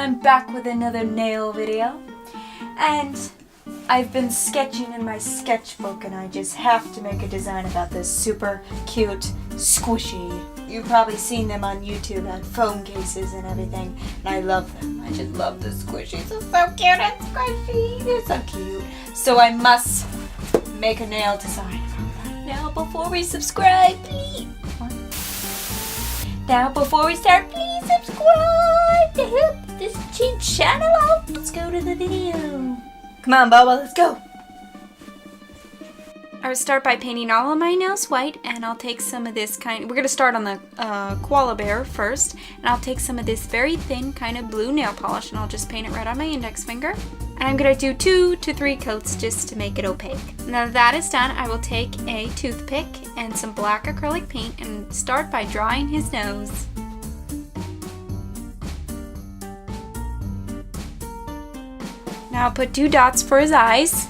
I'm back with another nail video, and I've been sketching in my sketchbook and I just have to make a design about this super cute squishy. You've probably seen them on YouTube at phone cases and everything, and I love them. I just love the squishies. They're so cute and squishy. They're so cute. So I must make a nail design from them. Now before we subscribe, please. Now before we start, please subscribe to help this channel out. Let's go to the video. Come on, Bubba, let's go. I will start by painting all of my nails white, and I'll take some of this we're going to start on the koala bear first, and I'll take some of this very thin kind of blue nail polish, and I'll just paint it right on my index finger. And I'm going to do 2 to 3 coats just to make it opaque. Now that that is done, I will take a toothpick and some black acrylic paint and start by drawing his nose. Now I'll put 2 dots for his eyes.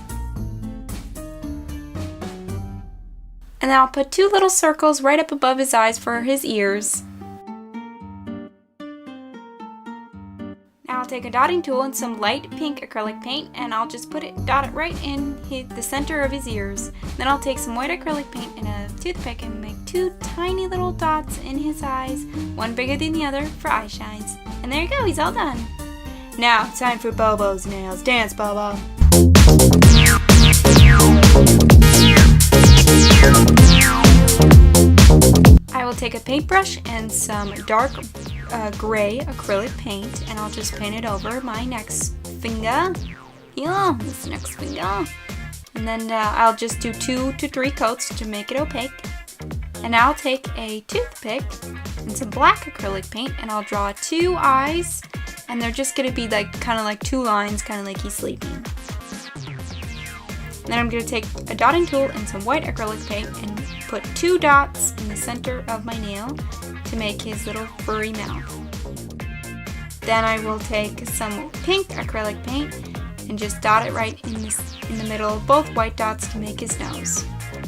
And then I'll put 2 little circles right up above his eyes for his ears. Now I'll take a dotting tool and some light pink acrylic paint, and I'll just dot it right in the center of his ears. Then I'll take some white acrylic paint and a toothpick and make 2 tiny little dots in his eyes, one bigger than the other for eye shines. And there you go, he's all done. Now, time for Bobo's nails. Dance, Bobo. I will take a paintbrush and some dark gray acrylic paint, and I'll just paint it over my next finger. Yeah, this next finger. And then I'll just do 2 to 3 coats to make it opaque. And now I'll take a toothpick and some black acrylic paint, and I'll draw 2 eyes. And they're just going to be kind of like 2 lines, kind of like he's sleeping. Then I'm going to take a dotting tool and some white acrylic paint and put 2 dots in the center of my nail to make his little furry mouth. Then I will take some pink acrylic paint and just dot it right in the middle of both white dots to make his nose.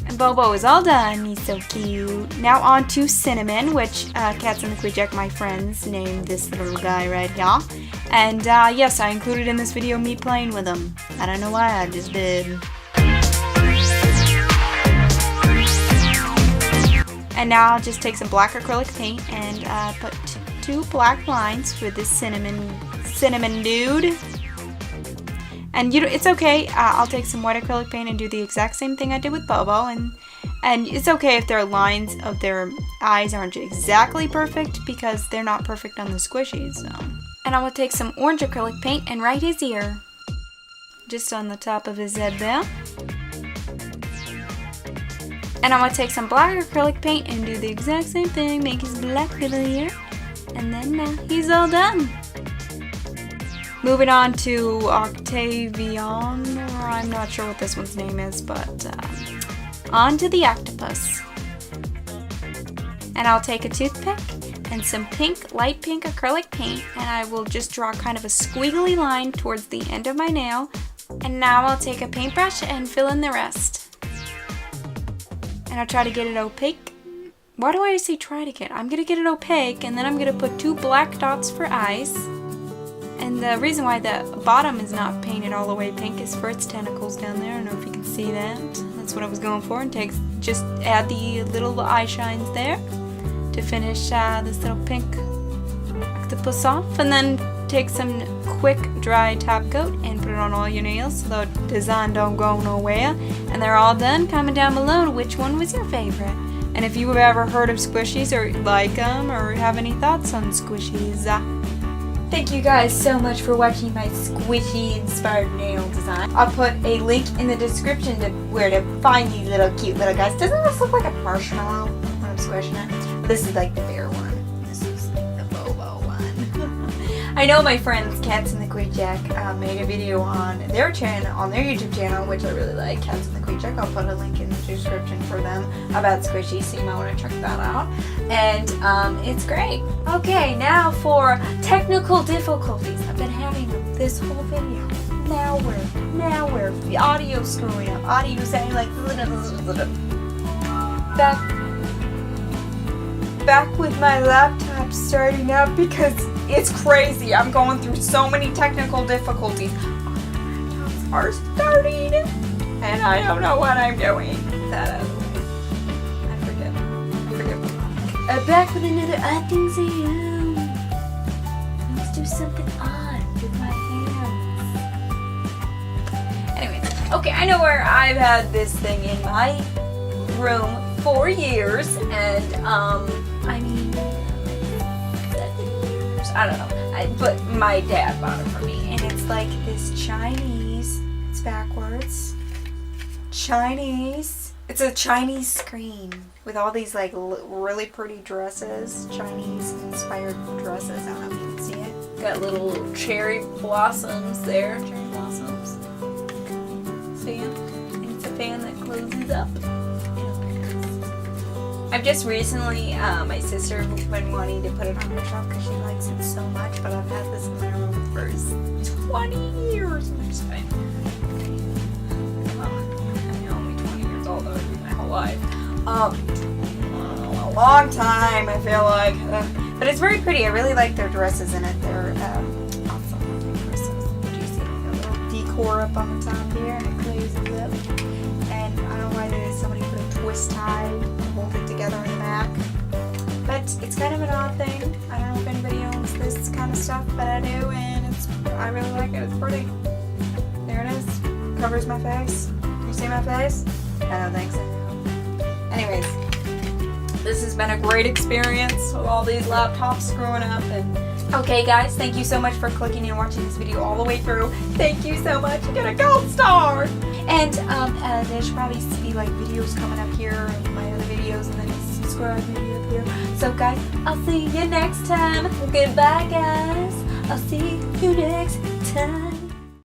And Bobo is all done. He's so cute. Now on to Cinnamon, which Cats&TheKweeJack, my friends, named this little guy right here. And yes, I included in this video me playing with him. I don't know why, I just did. And now I'll just take some black acrylic paint and put 2 black lines with this cinnamon dude. And it's okay, I'll take some white acrylic paint and do the exact same thing I did with Bobo, and it's okay if their lines of their eyes aren't exactly perfect, because they're not perfect on the squishies. So. And I will take some orange acrylic paint and write his ear, just on the top of his head there. And I'm going to take some black acrylic paint and do the exact same thing, make his black little ear, and then he's all done. Moving on to Octavian, I'm not sure what this one's name is, but on to the octopus. And I'll take a toothpick and some light pink acrylic paint, and I will just draw kind of a squiggly line towards the end of my nail. And now I'll take a paintbrush and fill in the rest. And I'll try to get it opaque. Why do I say try to get? I'm going to get it opaque, and then I'm going to put 2 black dots for eyes. And the reason why the bottom is not painted all the way pink is for its tentacles down there. I don't know if you can see that. That's what I was going for. And just add the little eye shines there to finish this little pink octopus off. And then take some quick dry top coat and put it on all your nails so the design don't go nowhere. And they're all done. Comment down below which one was your favorite. And if you've ever heard of squishies or like them or have any thoughts on squishies. Thank you guys so much for watching my squishy inspired nail design. I'll put a link in the description to where to find these little cute little guys. Doesn't this look like a marshmallow when I'm squishing it? This is like the bear one. This is like the Bobo one. I know my friends Cats&TheKweeJack made a video on their channel, on their YouTube channel, which I really like, Cats&TheKweeJack. I'll put a link in the description for them about squishies, so you might want to check that out. And it's great. Okay, now for technical difficulties. I've been having this whole video. Now we're the audio screwing up. Audio sounding like back back with my laptop starting up because it's crazy. I'm going through so many technical difficulties. Laptops are starting and I don't know what I'm doing. That out of the way. I forget. I'm back with another odd things I do. Let's do something odd with my hands. Anyways, okay, I know where I've had this thing in my room for years, and I mean 7 years. I don't know. But my dad bought it for me, and it's like this Chinese. It's backwards. Chinese. It's a Chinese screen with all these like really pretty dresses, Chinese inspired dresses. I don't know if you can see it. Got little cherry blossoms there. Cherry blossoms. See them? And it's a fan that closes up. I've just recently, my sister has been wanting to put it on her shelf because she likes it so much, but I've had this in my room for 20 years. I'm just kidding. I'm only 20 years old, though. It's been my whole life. A long time, I feel like. But it's very pretty. I really like their dresses in it. They're awesome dresses. Do you see a little decor up on the top here, and it closes up. And I don't know why somebody put a twist tie to hold it together in the back. But it's kind of an odd thing. I don't know if anybody owns this kind of stuff, but I do, and I really like it. It's pretty. There it is. Covers my face. Can you see my face? I don't think so. Anyways, this has been a great experience with all these laptops screwing up. And okay, guys, thank you so much for clicking and watching this video all the way through. Thank you so much. You get a gold star. And there should probably be like videos coming up here and my other videos, and then subscribe maybe up here. So guys, I'll see you next time. Goodbye, guys. I'll see you next time.